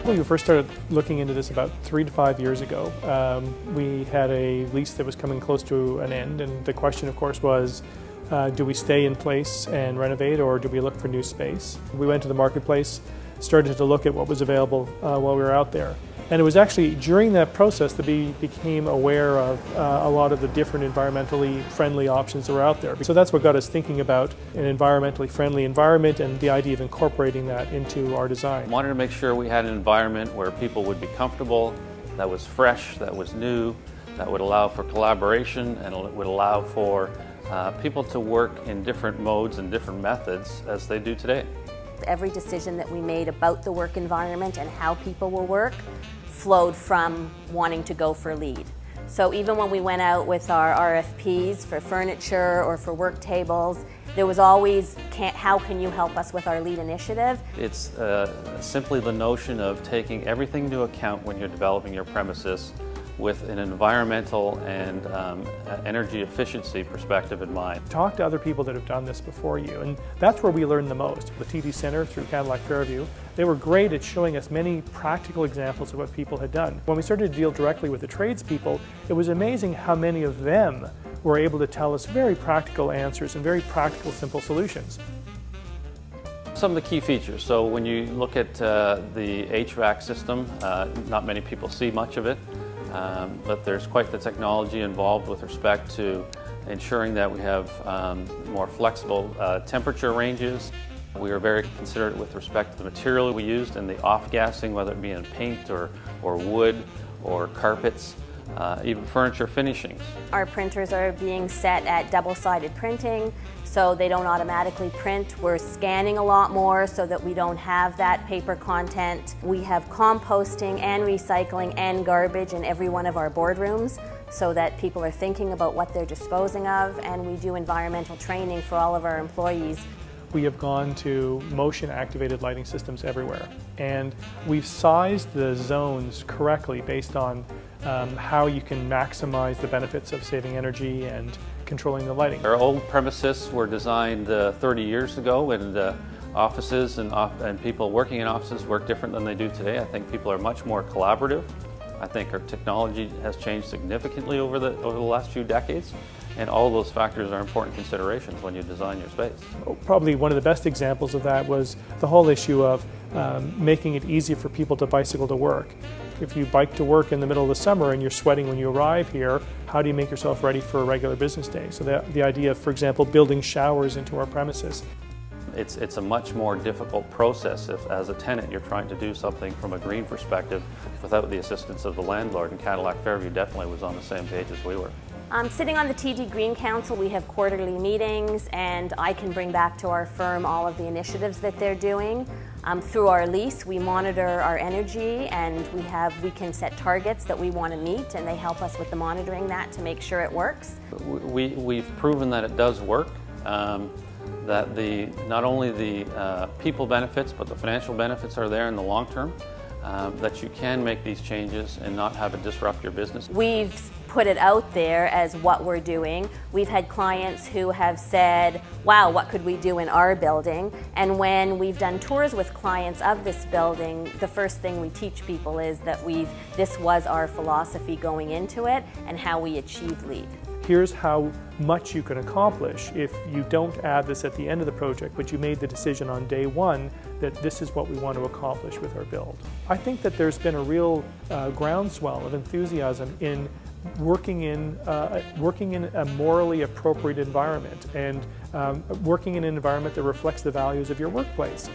We first started looking into this about 3 to 5 years ago. We had a lease that was coming close to an end, and the question, of course, was do we stay in place and renovate, or do we look for new space? We went to the marketplace, started to look at what was available while we were out there. And it was actually during that process that we became aware of a lot of the different environmentally friendly options that were out there. So that's what got us thinking about an environmentally friendly environment and the idea of incorporating that into our design. We wanted to make sure we had an environment where people would be comfortable, that was fresh, that was new, that would allow for collaboration, and it would allow for people to work in different modes and different methods as they do today. Every decision that we made about the work environment and how people will work flowed from wanting to go for LEED. So even when we went out with our RFPs for furniture or for work tables, there was always, how can you help us with our LEED initiative? It's simply the notion of taking everything into account when you're developing your premises with an environmental and energy efficiency perspective in mind. Talk to other people that have done this before you, and that's where we learn the most. The TD Centre through Cadillac Fairview, they were great at showing us many practical examples of what people had done. When we started to deal directly with the tradespeople, it was amazing how many of them were able to tell us very practical answers and very practical, simple solutions. Some of the key features. So when you look at the HVAC system, not many people see much of it. But there's quite the technology involved with respect to ensuring that we have more flexible temperature ranges. We are very considerate with respect to the material we used and the off-gassing, whether it be in paint or wood or carpets, even furniture finishings. Our printers are being set at double-sided printing, so they don't automatically print. We're scanning a lot more so that we don't have that paper content. We have composting and recycling and garbage in every one of our boardrooms so that people are thinking about what they're disposing of, and we do environmental training for all of our employees. We have gone to motion-activated lighting systems everywhere, and we've sized the zones correctly based on how you can maximize the benefits of saving energy and controlling the lighting. Our old premises were designed 30 years ago, and offices and people working in offices work different than they do today. I think people are much more collaborative. I think our technology has changed significantly over the last few decades, and all those factors are important considerations when you design your space. Probably one of the best examples of that was the whole issue of making it easy for people to bicycle to work. If you bike to work in the middle of the summer and you're sweating when you arrive here, how do you make yourself ready for a regular business day? So the idea of, for example, building showers into our premises. It's a much more difficult process if, as a tenant, you're trying to do something from a green perspective without the assistance of the landlord, and Cadillac Fairview definitely was on the same page as we were. Sitting on the TD Green Council, we have quarterly meetings, and I can bring back to our firm all of the initiatives that they're doing. Through our lease, we monitor our energy, and we can set targets that we want to meet, and they help us with the monitoring that to make sure it works. We've proven that it does work, that not only the people benefits, but the financial benefits are there in the long term, that you can make these changes and not have it disrupt your business. We've put it out there as what we're doing. We've had clients who have said, wow, what could we do in our building? And when we've done tours with clients of this building, the first thing we teach people is that this was our philosophy going into it and how we achieve LEED. Here's how much you can accomplish if you don't add this at the end of the project, but you made the decision on day one that this is what we want to accomplish with our build. I think that there's been a real groundswell of enthusiasm in working in a morally appropriate environment and working in an environment that reflects the values of your workplace.